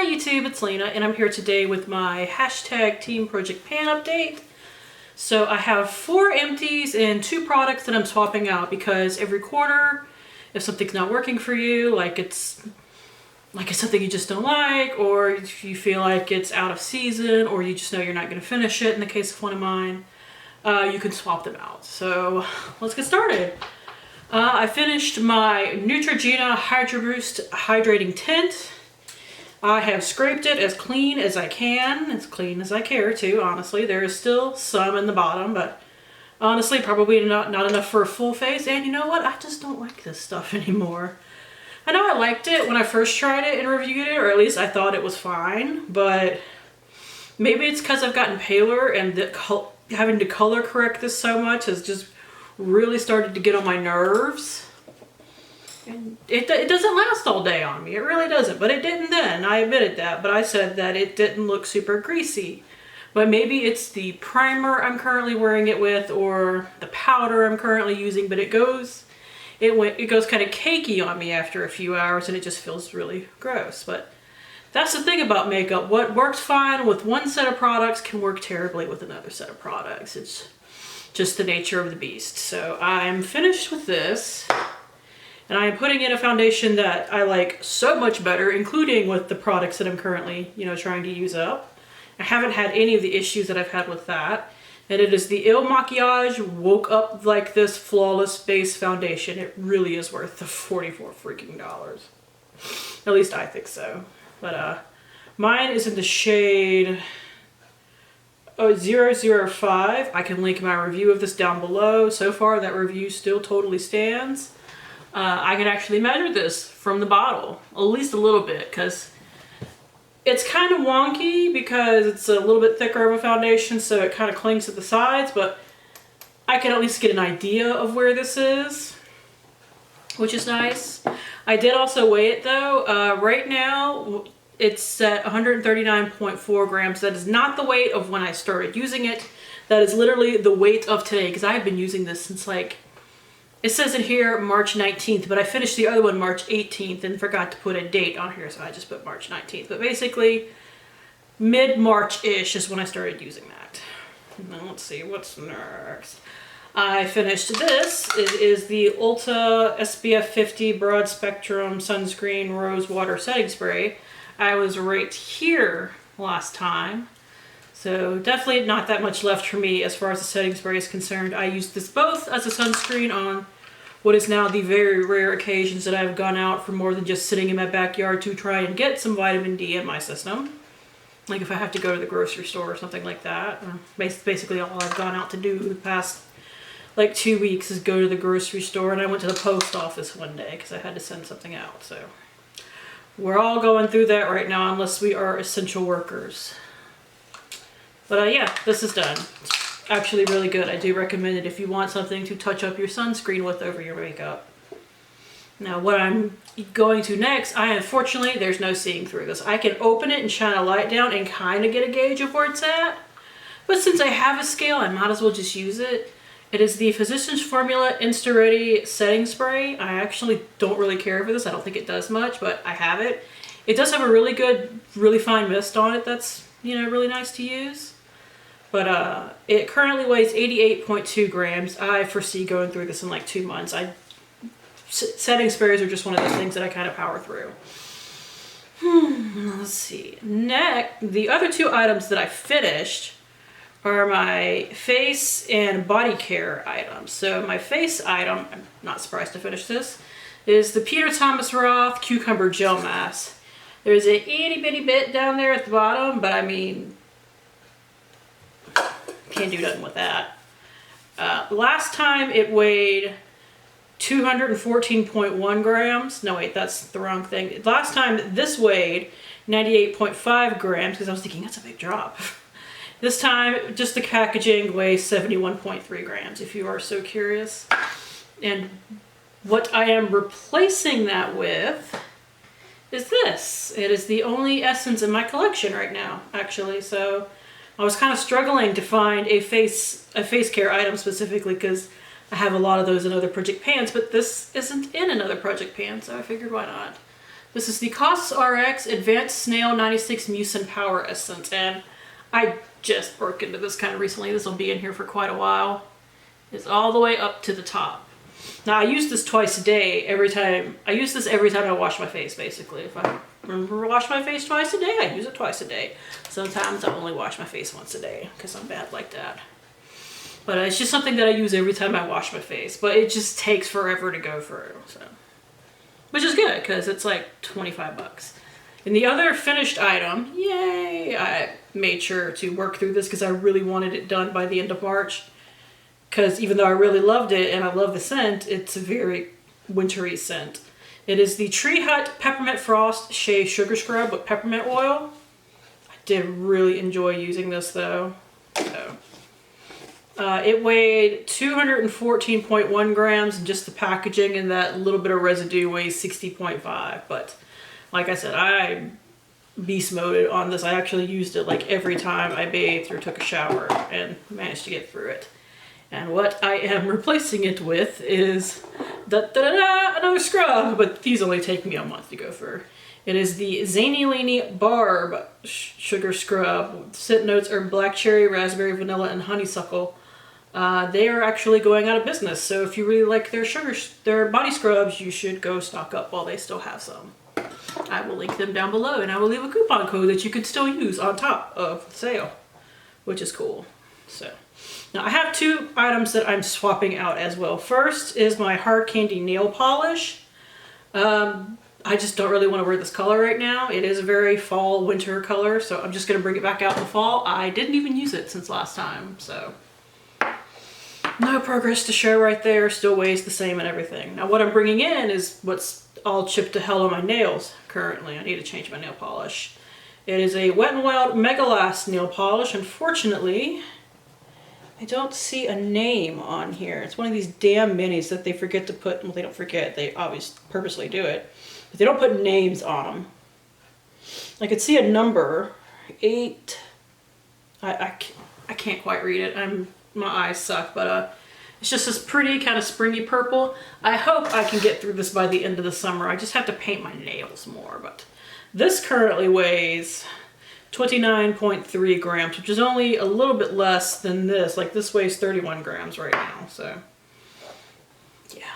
Hi YouTube, it's Lena, and I'm here today with my hashtag teamprojectpan update. So I have 4 empties and 2 products that I'm swapping out because every quarter, if something's not working for you, like it's something you just don't like, or if you feel like it's out of season, or you just know you're not going to finish it, in the case of one of mine, you can swap them out. So let's get started. I finished my Neutrogena Hydro Boost Hydrating Tint. I have scraped it as clean as I can, as clean as I care to, honestly. There is still some in the bottom, but honestly, probably not enough for a full face. And you know what? I just don't like this stuff anymore. I know I liked it when I first tried it and reviewed it, or at least I thought it was fine, but maybe it's because I've gotten paler and having to color correct this so much has just really started to get on my nerves. And it doesn't last all day on me, it really doesn't, but it didn't then, I admitted that, but I said that it didn't look super greasy. But maybe it's the primer I'm currently wearing it with, or the powder I'm currently using, but it goes kind of cakey on me after a few hours and it just feels really gross. But that's the thing about makeup, what works fine with one set of products can work terribly with another set of products. It's just the nature of the beast. So I'm finished with this. And I am putting in a foundation that I like so much better, including with the products that I'm currently, trying to use up. I haven't had any of the issues that I've had with that. And it is the Il Makiage Woke Up Like This Flawless Base Foundation. It really is worth the $44 freaking dollars. At least I think so. But mine is in the shade 005. I can link my review of this down below. So far, that review still totally stands. I can actually measure this from the bottle, at least a little bit, because it's kind of wonky because it's a little bit thicker of a foundation, so it kind of clings at the sides, but I can at least get an idea of where this is, which is nice. I did also weigh it though. Right now it's at 139.4 grams. That is not the weight of when I started using it. That is literally the weight of today, because I have been using this since it says in here March 19th, but I finished the other one March 18th and forgot to put a date on here, so I just put March 19th. But basically, mid-March-ish is when I started using that. Now let's see, what's next? I finished this. It is the Ulta SPF 50 Broad Spectrum Sunscreen Rose Water Setting Spray. I was right here last time. So definitely not that much left for me as far as the setting spray is concerned. I used this both as a sunscreen on what is now the very rare occasions that I've gone out for more than just sitting in my backyard to try and get some vitamin D in my system. Like if I have to go to the grocery store or something like that. Basically all I've gone out to do the past 2 weeks is go to the grocery store, and I went to the post office one day because I had to send something out. So we're all going through that right now unless we are essential workers. But yeah, this is done. It's actually really good. I do recommend it if you want something to touch up your sunscreen with over your makeup. Now what I'm going to next, unfortunately, there's no seeing through this. I can open it and shine a light down and kind of get a gauge of where it's at. But since I have a scale, I might as well just use it. It is the Physicians Formula Insta-Ready Setting Spray. I actually don't really care for this. I don't think it does much, but I have it. It does have a really good, really fine mist on it that's, really nice to use. But it currently weighs 88.2 grams. I foresee going through this in 2 months. Setting sprays are just one of those things that I kind of power through. Let's see. Next, the other 2 items that I finished are my face and body care items. So my face item, I'm not surprised to finish this, is the Peter Thomas Roth Cucumber Gel Mask. There's a itty bitty bit down there at the bottom, but I mean, can't do nothing with that. Last time it weighed 214.1 grams. No, wait, that's the wrong thing. Last time this weighed 98.5 grams because I was thinking that's a big drop. This time, just the packaging weighs 71.3 grams, if you are so curious. And what I am replacing that with is this. It is the only essence in my collection right now, actually. So I was kind of struggling to find a face care item specifically because I have a lot of those in other project pans, but this isn't in another project pan, so I figured why not. This is the CosRX Advanced Snail 96 Mucin Power Essence, and I just broke into this kind of recently. This will be in here for quite a while. It's all the way up to the top. Now I use this twice a day I use this every time I wash my face, basically. If I remember to wash my face twice a day, I use it twice a day. Sometimes I only wash my face once a day because I'm bad like that. But it's just something that I use every time I wash my face, but it just takes forever to go through, so. Which is good because it's like 25 bucks. And the other finished item, yay, I made sure to work through this because I really wanted it done by the end of March. Because even though I really loved it and I love the scent, it's a very wintry scent. It is the Tree Hut Peppermint Frost Shea Sugar Scrub with peppermint oil. I did really enjoy using this though. So, it weighed 214.1 grams, and just the packaging and that little bit of residue weighs 60.5. But like I said, I beast moded on this. I actually used it like every time I bathed or took a shower and managed to get through it. And what I am replacing it with is another scrub, but these only take me a month to go through. It is the Zany Laney Barb Sugar Scrub. Scent notes are black cherry, raspberry, vanilla, and honeysuckle. They are actually going out of business, so if you really like their body scrubs, you should go stock up while they still have some. I will link them down below, and I will leave a coupon code that you can still use on top of the sale, which is cool. So. Now I have two items that I'm swapping out as well. First is my Hard Candy nail polish. I just don't really want to wear this color right now. It is a very fall winter color, so I'm just going to bring it back out in the fall. I didn't even use it since last time, so no progress to show right there. Still weighs the same and everything. Now what I'm bringing in is what's all chipped to hell on my nails currently. I need to change my nail polish. It is a Wet n Wild Mega Last nail polish. Unfortunately, I don't see a name on here. It's one of these damn minis that they forget to put, well, they don't forget, they obviously purposely do it, but they don't put names on them. I could see a number, 8, I can't quite read it, my eyes suck, but it's just this pretty kind of springy purple. I hope I can get through this by the end of the summer. I just have to paint my nails more, but this currently weighs 29.3 grams, which is only a little bit less than this. Like this weighs 31 grams right now, so yeah.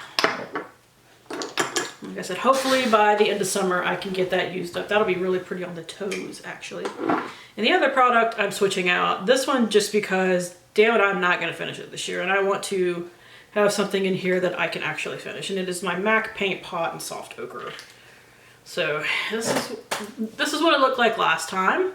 Like I said, hopefully by the end of summer I can get that used up. That'll be really pretty on the toes, actually. And the other product I'm switching out, this one just because, damn it, I'm not going to finish it this year, and I want to have something in here that I can actually finish, and it is my MAC Paint Pot in Soft Ochre. So this is what it looked like last time.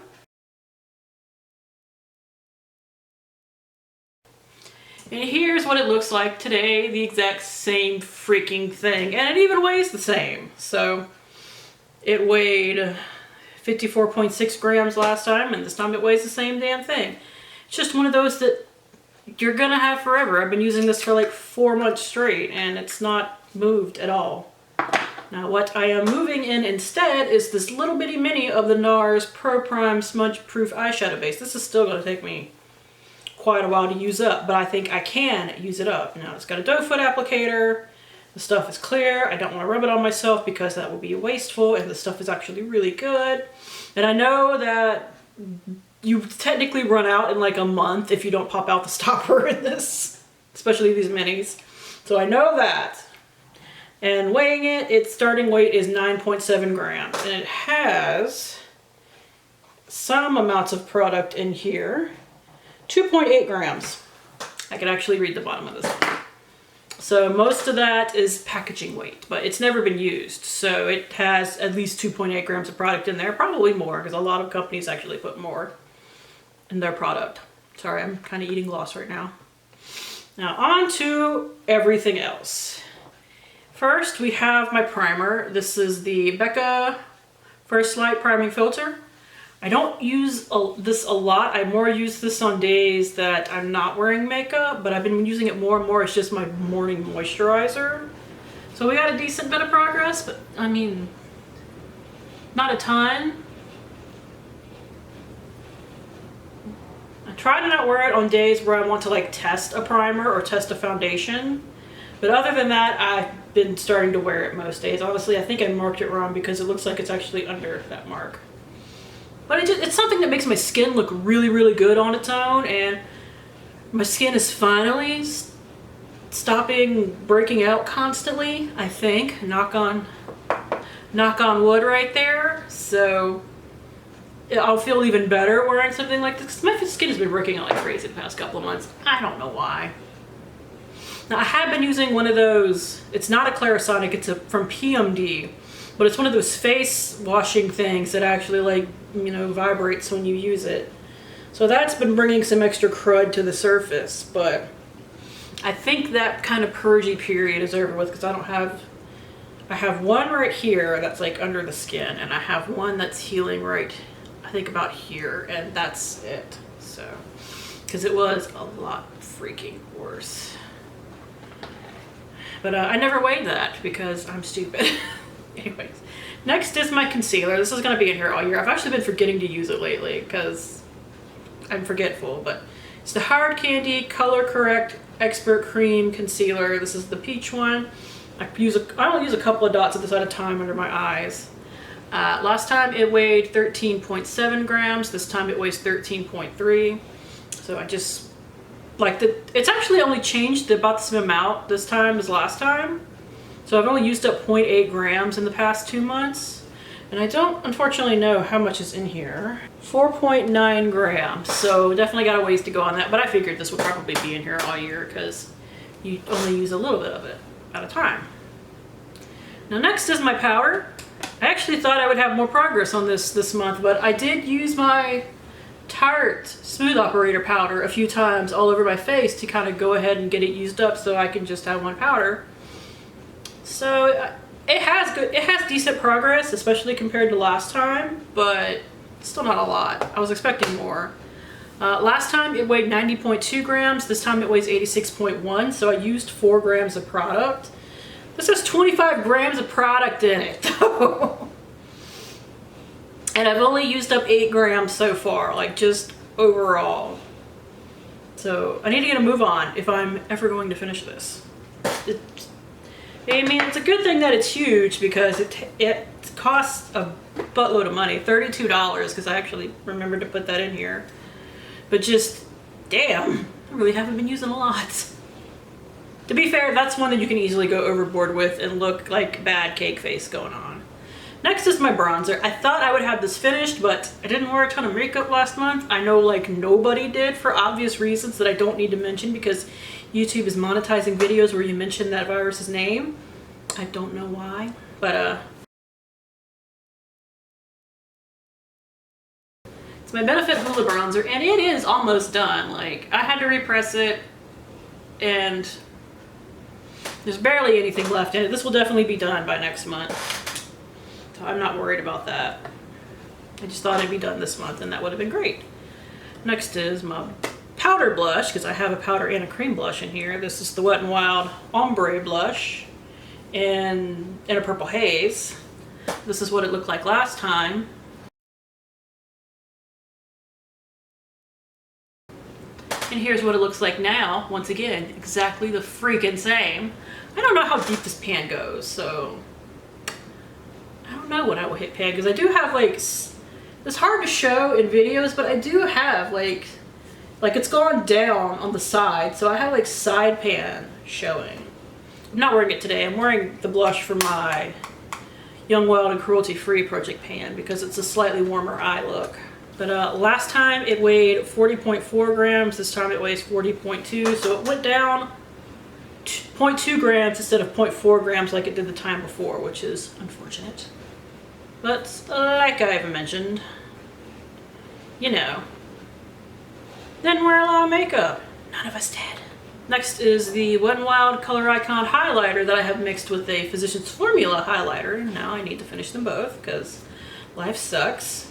And here's what it looks like today, the exact same freaking thing. And it even weighs the same. So it weighed 54.6 grams last time, and this time it weighs the same damn thing. It's just one of those that you're gonna have forever. I've been using this for like 4 months straight, and it's not moved at all. Now what I am moving in instead is this little bitty mini of the NARS Pro Prime Smudge Proof Eyeshadow Base. This is still gonna take me quite a while to use up, but I think I can use it up. Now it's got a doe foot applicator, the stuff is clear, I don't want to rub it on myself because that will be wasteful, and the stuff is actually really good. And I know that you technically run out in like a month if you don't pop out the stopper in this, especially these minis. So I know that. And weighing it, its starting weight is 9.7 grams, and it has some amounts of product in here. 2.8 grams. I can actually read the bottom of this one. So most of that is packaging weight, but it's never been used. So it has at least 2.8 grams of product in there, probably more, because a lot of companies actually put more in their product. Sorry, I'm kind of eating gloss right now. Now on to everything else. First, we have my primer. This is the Becca First Light Priming Filter. I don't use this a lot. I more use this on days that I'm not wearing makeup, but I've been using it more and more. It's just my morning moisturizer. So we got a decent bit of progress, but I mean, not a ton. I try to not wear it on days where I want to like test a primer or test a foundation. But other than that, I been starting to wear it most days. Honestly, I think I marked it wrong because it looks like it's actually under that mark. But it's something that makes my skin look really, really good on its own, and my skin is finally stopping breaking out constantly, I think. Knock on wood right there. So I'll feel even better wearing something like this. My skin has been breaking out like crazy the past couple of months. I don't know why. Now I have been using one of those, it's not a Clarisonic, it's from PMD, but it's one of those face washing things that actually, like, you know, vibrates when you use it. So that's been bringing some extra crud to the surface, but I think that kind of purgy period is over with because I have one right here that's like under the skin, and I have one that's healing right, I think about here, and that's it. So, because it was a lot freaking worse. But I never weighed that because I'm stupid. Anyways, next is my concealer. This is going to be in here all year. I've actually been forgetting to use it lately because I'm forgetful, but it's the Hard Candy Color Correct Expert Cream Concealer. This is the peach one. I only use a couple of dots at this at a time under my eyes. Last time it weighed 13.7 grams. This time it weighs 13.3. So I just like it's actually only changed about the same amount this time as last time. So I've only used up 0.8 grams in the past 2 months. And I don't unfortunately know how much is in here. 4.9 grams. So definitely got a ways to go on that. But I figured this would probably be in here all year because you only use a little bit of it at a time. Now next is my powder. I actually thought I would have more progress on this month, but I did use my Tarte Smooth Operator powder a few times all over my face to kind of go ahead and get it used up so I can just have one powder. So it has decent progress, especially compared to last time, but still not a lot. I was expecting more. Last time it weighed 90.2 grams. This time it weighs 86.1, so I used 4 grams of product. This has 25 grams of product in it, though. And I've only used up 8 grams so far, like just overall. So I need to get a move on if I'm ever going to finish this. I mean, it's a good thing that it's huge because it costs a buttload of money, $32, because I actually remembered to put that in here. But just, damn, I really haven't been using a lot. To be fair, that's one that you can easily go overboard with and look like bad cake face going on. Next is my bronzer. I thought I would have this finished, but I didn't wear a ton of makeup last month. I know like nobody did for obvious reasons that I don't need to mention because YouTube is monetizing videos where you mention that virus's name. I don't know why, but it's my Benefit Hoola bronzer, and it is almost done. Like, I had to repress it, and there's barely anything left in it. This will definitely be done by next month, so I'm not worried about that. I just thought it'd be done this month, and that would have been great. Next is my powder blush, because I have a powder and a cream blush in here. This is the Wet n Wild Ombre blush in a purple haze. This is what it looked like last time. And here's what it looks like now. Once again, exactly the freaking same. I don't know how deep this pan goes, so I don't know what I will hit pan, because I do have like, it's hard to show in videos, but I do have like it's gone down on the side, so I have like side pan showing. I'm not wearing it today. I'm wearing the blush from my Young, Wild, and Cruelty-Free Project Pan because it's a slightly warmer eye look. But last time it weighed 40.4 grams. This time it weighs 40.2, so it went down 0.2 grams instead of 0.4 grams like it did the time before, which is unfortunate. But like I've mentioned, you know, didn't wear a lot of makeup. None of us did. Next is the Wet n Wild Color Icon highlighter that I have mixed with a Physicians Formula highlighter. Now I need to finish them both because life sucks.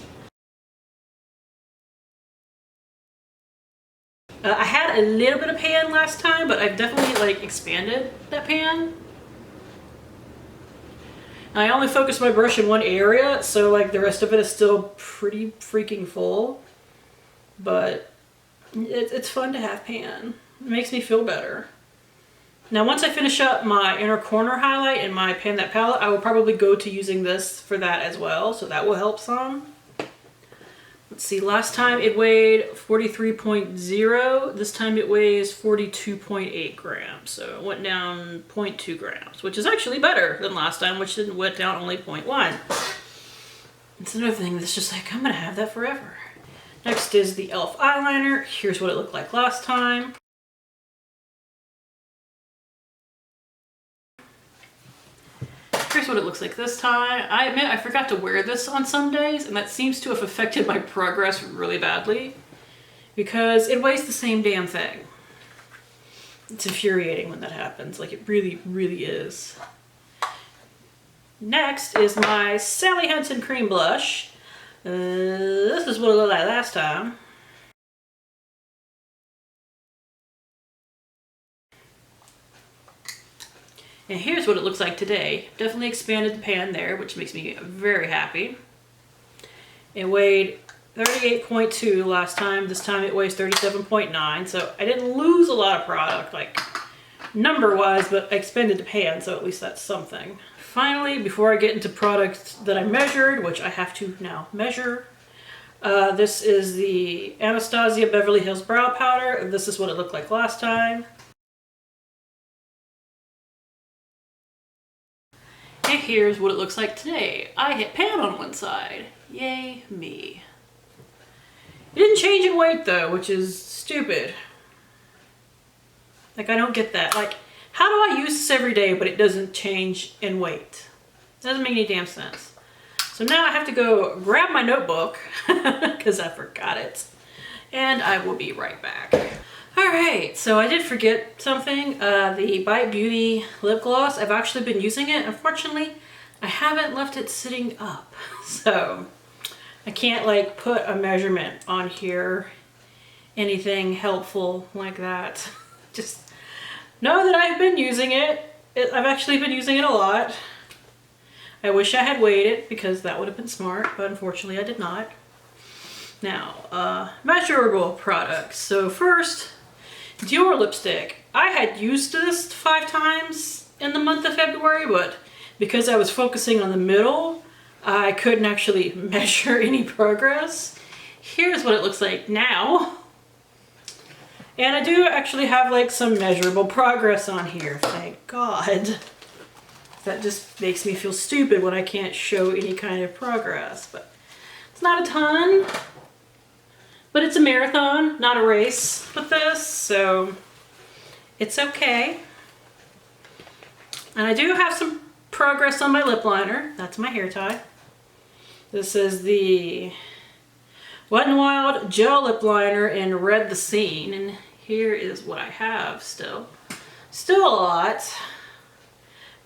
I had a little bit of pan last time, but I've definitely like expanded that pan. I only focused my brush in one area, so like the rest of it is still pretty freaking full. But it's fun to have pan. It makes me feel better. Now once I finish up my inner corner highlight and my Pan That palette, I will probably go to using this for that as well, so that will help some. Let's see, last time it weighed 43.0. This time it weighs 42.8 grams. So it went down 0.2 grams, which is actually better than last time, which went down only 0.1. It's another thing that's just like, I'm gonna have that forever. Next is the e.l.f. eyeliner. Here's what it looked like last time. Here's what it looks like this time. I admit I forgot to wear this on some days, and that seems to have affected my progress really badly because it weighs the same damn thing. It's infuriating when that happens. Like, it really, really is. Next is my Sally Hansen cream blush. This is what it looked like last time. And here's what it looks like today. Definitely expanded the pan there, which makes me very happy. It weighed 38.2 last time. This time it weighs 37.9. So I didn't lose a lot of product, like number-wise, but I expanded the pan, so at least that's something. Finally, before I get into products that I measured, which I have to now measure, this is the Anastasia Beverly Hills Brow Powder. This is what it looked like last time. And here's what it looks like today. I hit pan on one side. Yay me. It didn't change in weight though, which is stupid. Like, I don't get that. Like, how do I use this every day but it doesn't change in weight? It doesn't make any damn sense. So now I have to go grab my notebook because I forgot it. And I will be right back. Alright, so I did forget something. The Bite Beauty lip gloss, I've actually been using it. Unfortunately, I haven't left it sitting up. So I can't like put a measurement on here, anything helpful like that. Just know that I've been using it. I've actually been using it a lot. I wish I had weighed it because that would have been smart, but unfortunately I did not. Now, measurable products. So first, Dior lipstick. I had used this 5 times in the month of February, but because I was focusing on the middle, I couldn't actually measure any progress. Here's what it looks like now. And I do actually have like some measurable progress on here, thank God. That just makes me feel stupid when I can't show any kind of progress, but it's not a ton. But it's a marathon, not a race with this, so it's okay. And I do have some progress on my lip liner. That's my hair tie. This is the Wet n Wild Gel Lip Liner in Red the Scene. And here is what I have still. Still a lot,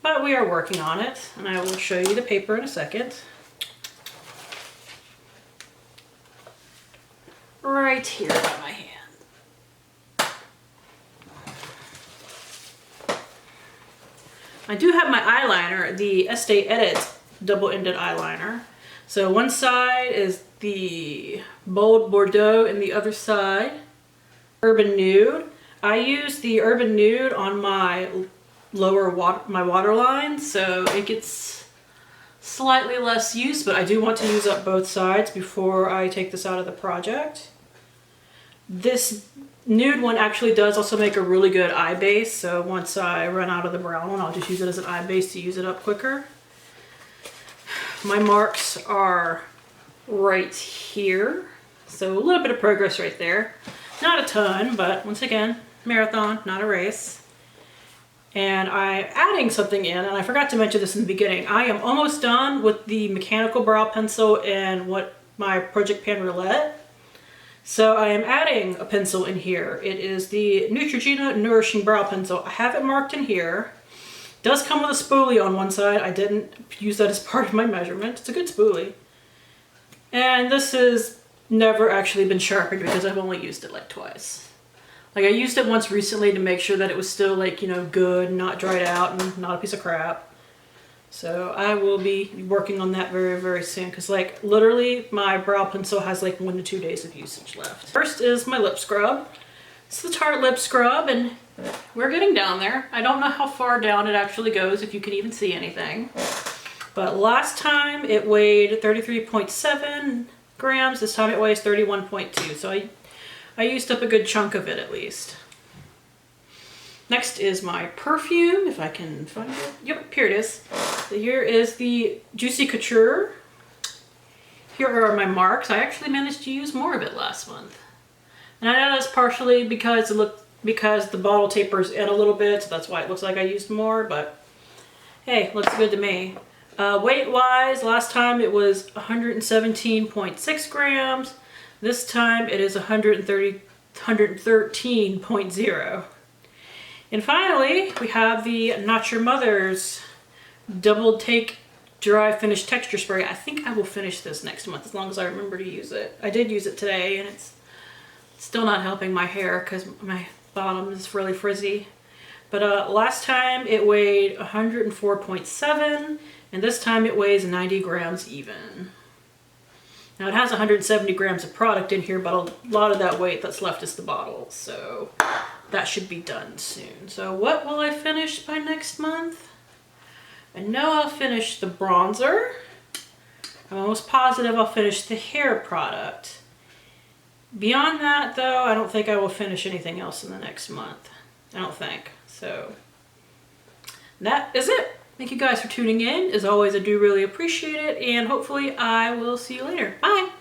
but we are working on it. And I will show you the paper in a second. Right here by my hand. I do have my eyeliner, the Estee Edit double-ended eyeliner. So one side is the Bold Bordeaux and the other side Urban Nude. I use the Urban Nude on my lower waterline, so it gets slightly less use, but I do want to use up both sides before I take this out of the project. This nude one actually does also make a really good eye base, so once I run out of the brown one, I'll just use it as an eye base to use it up quicker. My marks are right here, so a little bit of progress right there. Not a ton, but once again, marathon, not a race. And I'm adding something in, and I forgot to mention this in the beginning. I am almost done with the mechanical brow pencil and my Project Pan Roulette. So I am adding a pencil in here. It is the Neutrogena Nourishing Brow Pencil. I have it marked in here. It does come with a spoolie on one side. I didn't use that as part of my measurement. It's a good spoolie. And this has never actually been sharpened because I've only used it like twice. Like, I used it once recently to make sure that it was still like, you know, good, not dried out, and not a piece of crap. So I will be working on that very, very soon because, like, literally my brow pencil has like 1 to 2 days of usage left. First is my lip scrub. It's the Tarte Lip Scrub, and we're getting down there. I don't know how far down it actually goes, if you can even see anything. But last time it weighed 33.7 grams. This time it weighs 31.2. So I used up a good chunk of it at least. Next is my perfume, if I can find it. Yep, here it is. Here is the Juicy Couture. Here are my marks. I actually managed to use more of it last month. And I know that's partially because the bottle tapers in a little bit, so that's why it looks like I used more, but hey, looks good to me. Weight-wise, last time it was 117.6 grams. This time it is 113.0. And finally, we have the Not Your Mother's Double Take Dry Finish Texture Spray. I think I will finish this next month as long as I remember to use it. I did use it today, and it's still not helping my hair because my bottom is really frizzy. But last time it weighed 104.7, and this time it weighs 90 grams even. Now it has 170 grams of product in here, but a lot of that weight that's left is the bottle, so that should be done soon. So what will I finish by next month? I know I'll finish the bronzer. I'm almost positive I'll finish the hair product. Beyond that, though, I don't think I will finish anything else in the next month. I don't think. So that is it. Thank you guys for tuning in. As always, I do really appreciate it, and hopefully I will see you later. Bye!